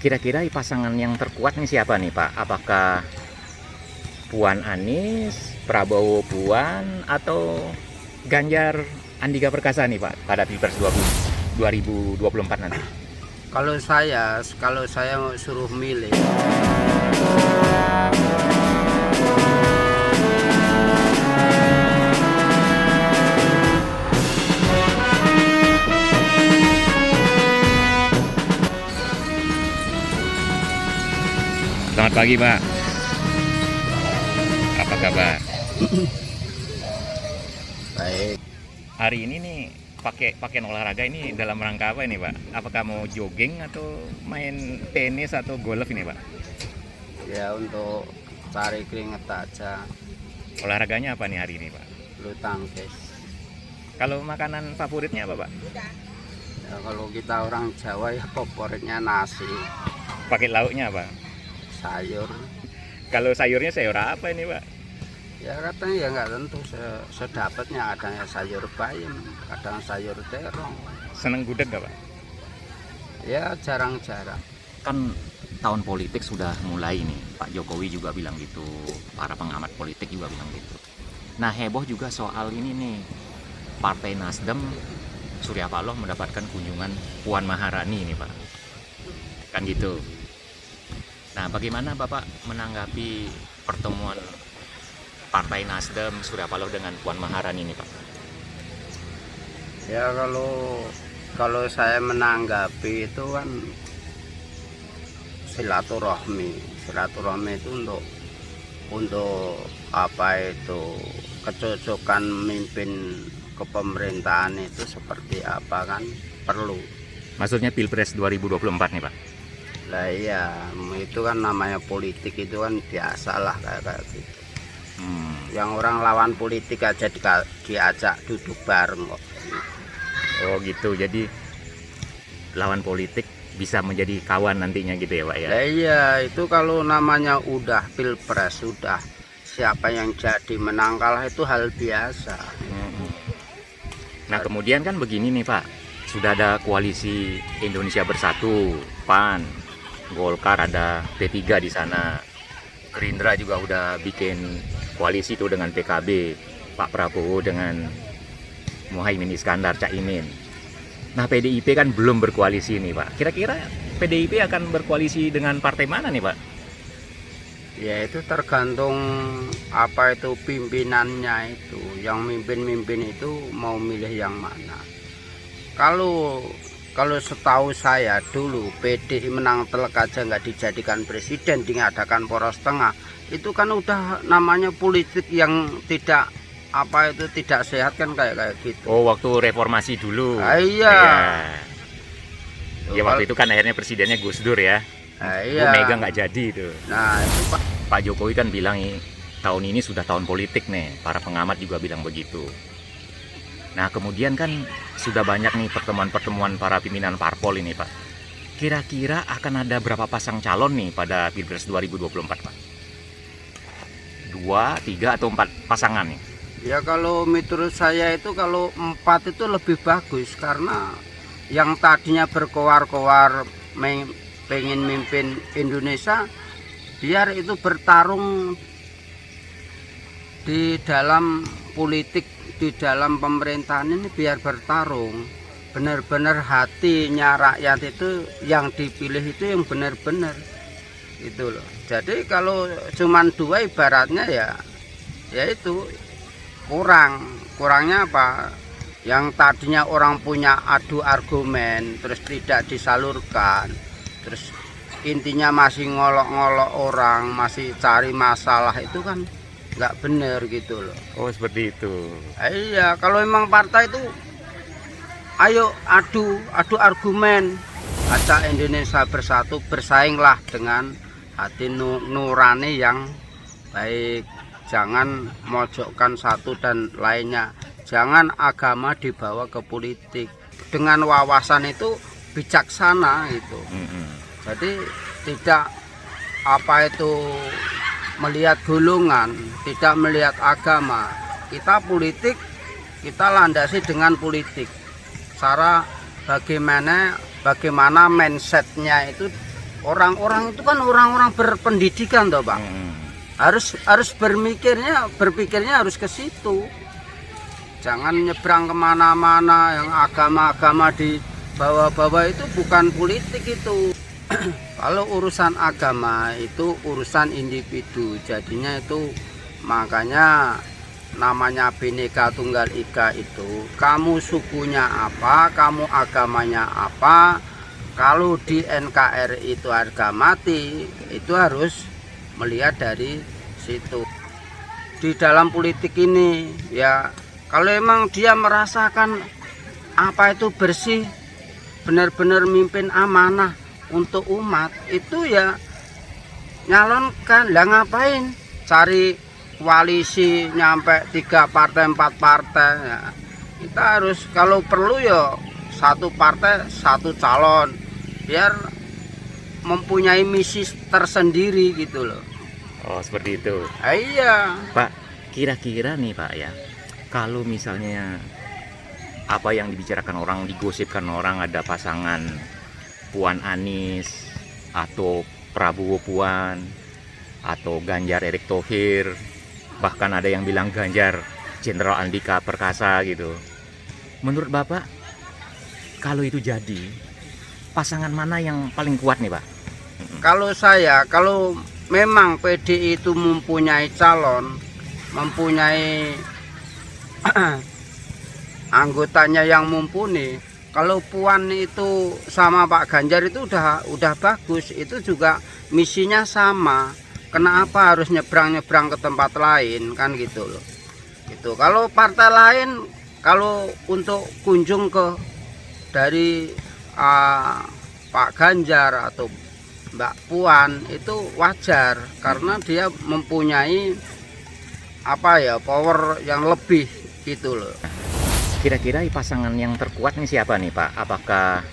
Kira-kira pasangan yang terkuat nih siapa nih Pak? Apakah Puan Anies, Prabowo Puan, atau Ganjar Andika Perkasa nih Pak pada Pilpres 2024 nanti? Kalau saya mau suruh milih, Selamat pagi Pak. Apa kabar? baik. Hari ini nih pakaian olahraga ini dalam rangka apa ini Pak? Apakah mau jogging atau main tenis atau golf ini Pak? Ya untuk cari keringet aja, Olahraganya apa nih hari ini Pak? bulu tangkis. Kalau makanan favoritnya apa Pak? Ya, kalau kita orang Jawa ya favoritnya nasi, Pakai lauknya apa? sayur. Kalau sayurnya sayur apa ini Pak? Ya katanya ya nggak tentu, sedapatnya adanya sayur bayam, kadang sayur terong. Seneng gudeg gak Pak? Ya jarang-jarang. Kan tahun politik sudah mulai nih, Pak Jokowi juga bilang gitu, para pengamat politik juga bilang gitu. Nah heboh juga soal ini nih, Partai Nasdem Surya Paloh mendapatkan kunjungan Puan Maharani nih Pak, kan gitu. Nah bagaimana Bapak menanggapi pertemuan Partai Nasdem Surya Paloh dengan Puan Maharani nih Pak? Ya kalau saya menanggapi itu kan silaturahmi itu untuk apa itu, kecocokan memimpin kepemerintahan itu seperti apa kan perlu. Maksudnya Pilpres 2024 nih Pak? Lah iya, itu kan namanya politik, itu kan biasalah kayak gitu. Yang orang lawan politik aja diajak duduk bareng kok. Oh gitu, jadi lawan politik bisa menjadi kawan nantinya gitu ya Pak ya? Lah iya, itu kalau namanya udah pilpres, sudah siapa yang jadi menang kalah itu hal biasa. Nah kemudian kan begini nih Pak, sudah ada koalisi Indonesia Bersatu, PAN, Golkar, ada P3 di sana, Gerindra juga udah bikin koalisi itu dengan PKB, Pak Prabowo dengan Muhaimin Iskandar, Caimin. Nah PDIP kan belum berkoalisi nih Pak. Kira-kira PDIP akan berkoalisi dengan partai mana nih Pak? Ya itu tergantung apa itu pimpinannya itu, yang mimpin itu mau milih yang mana. Kalau setahu saya dulu PDI menang telek aja nggak dijadikan presiden, diadakan poros tengah, itu kan udah namanya politik yang tidak tidak sehat kan kayak gitu. Oh waktu reformasi dulu. Iya. Ya waktu itu kan akhirnya presidennya Gus Dur ya. Iya. Bu Mega nggak jadi itu. Nah itu Pak Jokowi kan bilang tahun ini sudah tahun politik nih. Para pengamat juga bilang begitu. Nah kemudian kan sudah banyak nih pertemuan-pertemuan para pimpinan parpol ini Pak. Kira-kira akan ada berapa pasang calon nih pada Pilpres 2024 Pak? 2, 3, atau 4 pasangan nih? ya kalau menurut saya itu kalau 4 itu lebih bagus, karena yang tadinya berkoar-koar pengen mimpin Indonesia, biar itu bertarung di dalam politik, di dalam pemerintahan ini, biar bertarung benar-benar hatinya rakyat itu yang dipilih itu yang benar-benar itu loh. Jadi kalau cuman 2 ibaratnya ya itu kurangnya apa, yang tadinya orang punya adu argumen terus tidak disalurkan, terus intinya masih ngolok-ngolok orang, masih cari masalah, itu kan nggak bener gitu loh. Oh seperti itu. Iya, kalau emang partai itu ayo adu argumen, ajak Indonesia Bersatu, bersainglah dengan hati nurani yang baik, jangan mojokkan satu dan lainnya, jangan agama dibawa ke politik, dengan wawasan itu bijaksana itu. Jadi tidak apa itu melihat golongan, tidak melihat agama. Kita politik, kita landasi dengan politik. Cara bagaimana mindsetnya itu orang-orang itu kan orang-orang berpendidikan toh Pak. Harus berpikirnya harus ke situ. Jangan nyebrang kemana-mana yang agama-agama di bawah-bawah itu bukan politik itu. Kalau urusan agama itu urusan individu, jadinya itu makanya namanya Bhinneka Tunggal Ika itu. Kamu sukunya apa, kamu agamanya apa. Kalau di NKRI itu harga mati, itu harus melihat dari situ. Di dalam politik ini ya, kalau emang dia merasakan apa itu bersih, benar-benar mimpin amanah untuk umat, itu ya nyalonkan. Lah ngapain cari koalisi nyampe 3 partai 4 partai ya. Kita harus kalau perlu ya 1 partai 1 calon, biar mempunyai misi tersendiri gitu loh. Oh seperti itu. Iya Pak, kira-kira nih Pak ya, kalau misalnya apa yang dibicarakan orang, digosipkan orang ada pasangan Puan Anies atau Prabowo Puan atau Ganjar Erick Thohir, bahkan ada yang bilang Ganjar Jenderal Andika Perkasa gitu. Menurut Bapak, kalau itu jadi, pasangan mana yang paling kuat nih Pak? kalau saya, kalau memang PDI itu mempunyai calon, mempunyai anggotanya yang mumpuni. Kalau Puan itu sama Pak Ganjar itu udah bagus, itu juga misinya sama. Kenapa harus nyebrang-nyebrang ke tempat lain kan gitu loh. Gitu. Kalau partai lain, kalau untuk kunjung ke dari Pak Ganjar atau Mbak Puan itu wajar karena dia mempunyai apa ya, power yang lebih gitu loh. Kira-kira pasangan yang terkuat nih siapa nih Pak? Apakah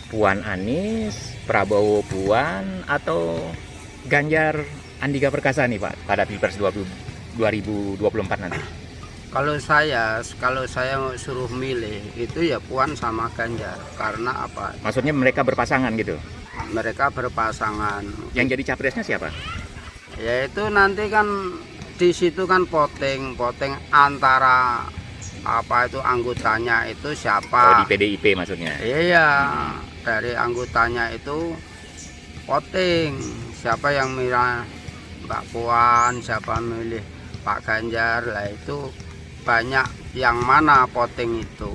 Puan Anies, Prabowo Puan, atau Ganjar Andika Perkasa nih Pak pada Pilpres 2024 nanti? Kalau saya mau suruh milih itu ya Puan sama Ganjar. Karena apa? Maksudnya mereka berpasangan gitu? Mereka berpasangan. Yang jadi capresnya siapa? Yaitu nanti kan di situ kan voting antara apa itu anggotanya itu Oh siapa. di PDIP maksudnya? Iya, dari anggotanya itu voting siapa yang milih Mbak Puan, siapa milih Pak Ganjar. Lah itu banyak yang mana voting itu.